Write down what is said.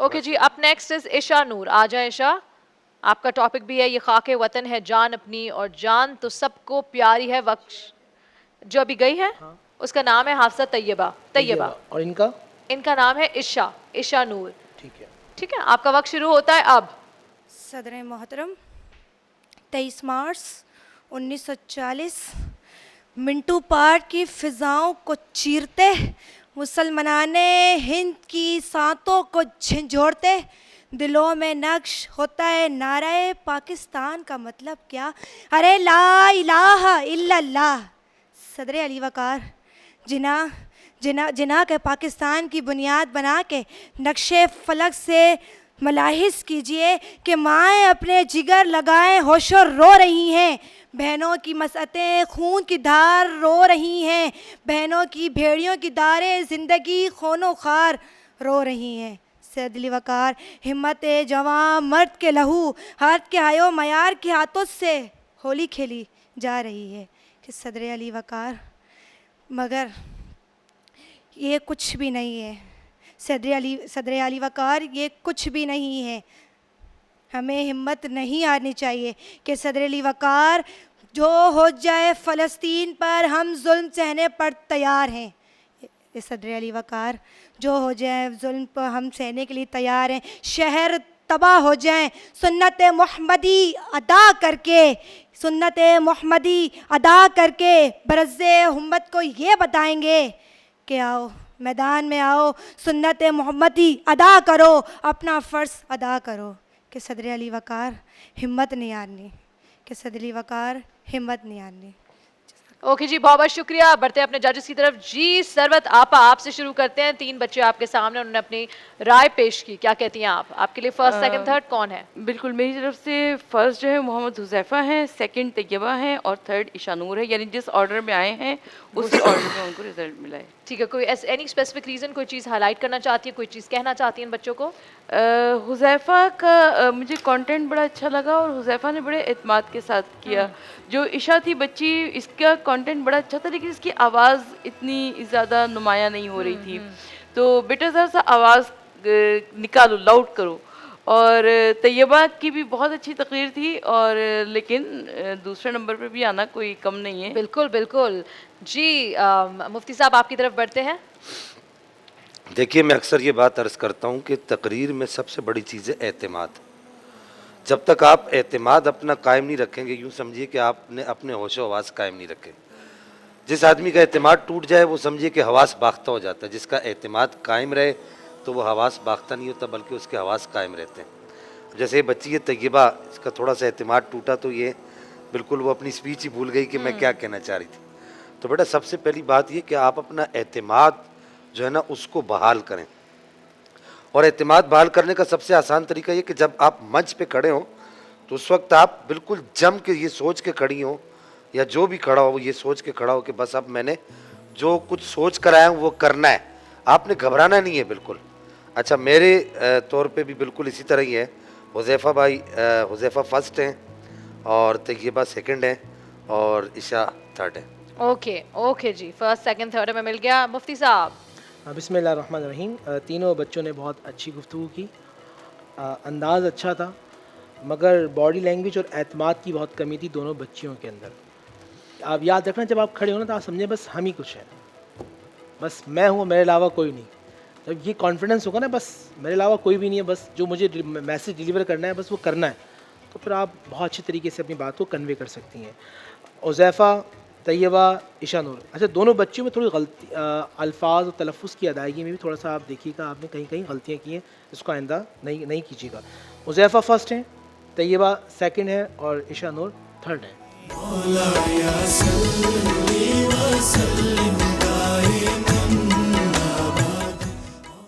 Okay जी, up next is Esha Noor. आ जाए ईशा, आपका टॉपिक भी है ये खाके वतन है जान अपनी, और जान तो सबको प्यारी है। वक्त जो अभी गई है हाँ, उसका नाम है हाफसा तैयबा। तैयबा, तैयबा। और इनका? इनका नाम है ईशा, ईशा नूर। ठीक है। ठीक है, आपका वक्त शुरू होता है अब। सदर मोहतरम, 23 मार्च 1940 मिंटू पार्क की फिजाओं को चीरते, मुसलमाने हिंद की सांतों को झंझोड़ते, दिलों में नक्श होता है नारे पाकिस्तान का मतलब क्या, अरे ला इलाहा इल्लल्लाह। सदर अली वकार, जिना जिना जिना के पाकिस्तान की बुनियाद बना के नक्शे फलक से मलाहिस कीजिए कि माएँ अपने जिगर लगाए होशो रो रही हैं, बहनों की मसअतें खून की धार रो रही हैं, बहनों की भेड़ियों की दारें ज़िंदगी खूनो खार रो रही हैं। सैयद अली वकार, हिम्मत जवां मर्द के लहू हाथ के हायो मयार के हाथों से होली खेली जा रही है कि सदर अली वकार, मगर ये कुछ भी नहीं है। सदर अली वकार, ये कुछ भी नहीं है। हमें हिम्मत नहीं हारनी चाहिए कि सदर अली वकार, जो हो जाए फ़लस्तीन पर हम जुल्म सहने पर तैयार हैं। ये सदर अली वकार, जो हो जाए जुल्म पर हम सहने के लिए तैयार हैं। शहर तबाह हो जाए, सुन्नत मोहम्मदी अदा करके, सुन्नत मोहम्मदी अदा करके बरज़े हुम्मत को ये बताएंगे कि आओ मैदान में आओ, सुन्नत मोहम्मदी अदा करो, अपना फ़र्ज़ अदा करो। कि सदर अली वकार, हिम्मत नहीं हारनी, कि सदर अली वकार, हिम्मत नहीं हारनी। ओके जी, बहुत बहुत शुक्रिया। बढ़ते हैं अपने जजेस की तरफ। जी सरवत आपा, आपसे शुरू करते हैं। 3 बच्चे आपके सामने, उन्होंने अपनी राय पेश की, क्या कहती हैं आप? आपके लिए फर्स्ट सेकंड थर्ड कौन है? बिल्कुल, मेरी तरफ से फर्स्ट जो है मोहम्मद हुज़ैफ़ा है, सेकंड तैयबा है और थर्ड ईशा नूर है। यानी जिस ऑर्डर में आए हैं उसी ऑर्डर में उनको रिजल्ट मिला है। ठीक है, कोई एनी स्पेसिफिक रीज़न, कोई चीज़ हाईलाइट करना चाहती है, कोई चीज़ कहना चाहती हैं इन बच्चों को? हुज़ैफ़ा का मुझे कंटेंट बड़ा अच्छा लगा और हुज़ैफ़ा ने बड़े एतमाद के साथ किया। जो ईशा थी बच्ची, इसका कंटेंट बड़ा अच्छा था लेकिन इसकी आवाज़ इतनी ज़्यादा नुमायाँ नहीं हो रही थी। तो बेटा ज़रा सा आवाज़ निकालो, लाउड करो। और तैयबा की भी बहुत अच्छी तकरीर थी, और लेकिन दूसरे नंबर पे भी आना कोई कम नहीं है। बिल्कुल बिल्कुल जी। मुफ्ती साहब आपकी तरफ बढ़ते हैं। देखिए, मैं अक्सर ये बात अर्ज़ करता हूँ कि तकरीर में सबसे बड़ी चीज़ है एतमाद। जब तक आप एतमाद अपना कायम नहीं रखेंगे, यूँ समझिए कि आपने अपने होशो हवास कायम नहीं रखे। जिस आदमी का एतमाद टूट जाए वो समझिए कि हवास बाख्ता हो जाता है। जिसका एतमाद कायम रहे तो वो हवास बाख्ता नहीं होता, बल्कि उसके हवास कायम रहते हैं। जैसे ये बच्ची है तैयबा, इसका थोड़ा सा एतमाद टूटा तो ये बिल्कुल वो अपनी स्पीच ही भूल गई कि मैं क्या कहना चाह रही थी। तो बेटा, सबसे पहली बात ये कि आप अपना एतमाद जो है ना उसको बहाल करें। और एतमाद बहाल करने का सबसे आसान तरीका ये कि जब आप मंच पे खड़े हों तो उस वक्त आप बिल्कुल जम के ये सोच के खड़ी हों, या जो भी खड़ा हो वो ये सोच के खड़ा हो कि बस अब मैंने जो कुछ सोच कर आया हूँ वो करना है। आपने घबराना नहीं है बिल्कुल। अच्छा, मेरे तौर पे भी बिल्कुल इसी तरह ही है। हुज़ैफ़ा भाई, हुज़ैफ़ा फर्स्ट हैं और तैयबा सेकंड हैं और ईशा थर्ड है। ओके ओके जी, फर्स्ट सेकंड थर्ड में मिल गया। मुफ्ती साहब। बिस्मिल्लाहिर्रहमानिर्रहीम। तीनों बच्चों ने बहुत अच्छी गुफ्तगू की, अंदाज़ अच्छा था, मगर बॉडी लैंग्वेज और एतमाद की बहुत कमी थी दोनों बच्चियों के अंदर। आप याद रखना, जब आप खड़े हो ना तो आप समझें बस हम ही कुछ हैं, बस मैं हूँ, मेरे अलावा कोई नहीं। जब ये कॉन्फिडेंस होगा ना, बस मेरे अलावा कोई भी नहीं है, बस जो मुझे मैसेज डिलीवर करना है बस वो करना है, तो फिर आप बहुत अच्छी तरीके से अपनी बात को कन्वे कर सकती हैं। हुज़ैफ़ा, तैयबा, ईशा नूर। अच्छा, दोनों बच्चियों में थोड़ी गलती, अल्फाज और तलफ़ुज़ की अदायगी में भी थोड़ा सा आप देखिएगा, आपने कहीं कहीं गलतियाँ की हैं, इसको आइंदा नहीं कीजिएगा। हुज़ैफ़ा फर्स्ट हैं, तैयबा सेकंड है और ईशा नूर थर्ड है।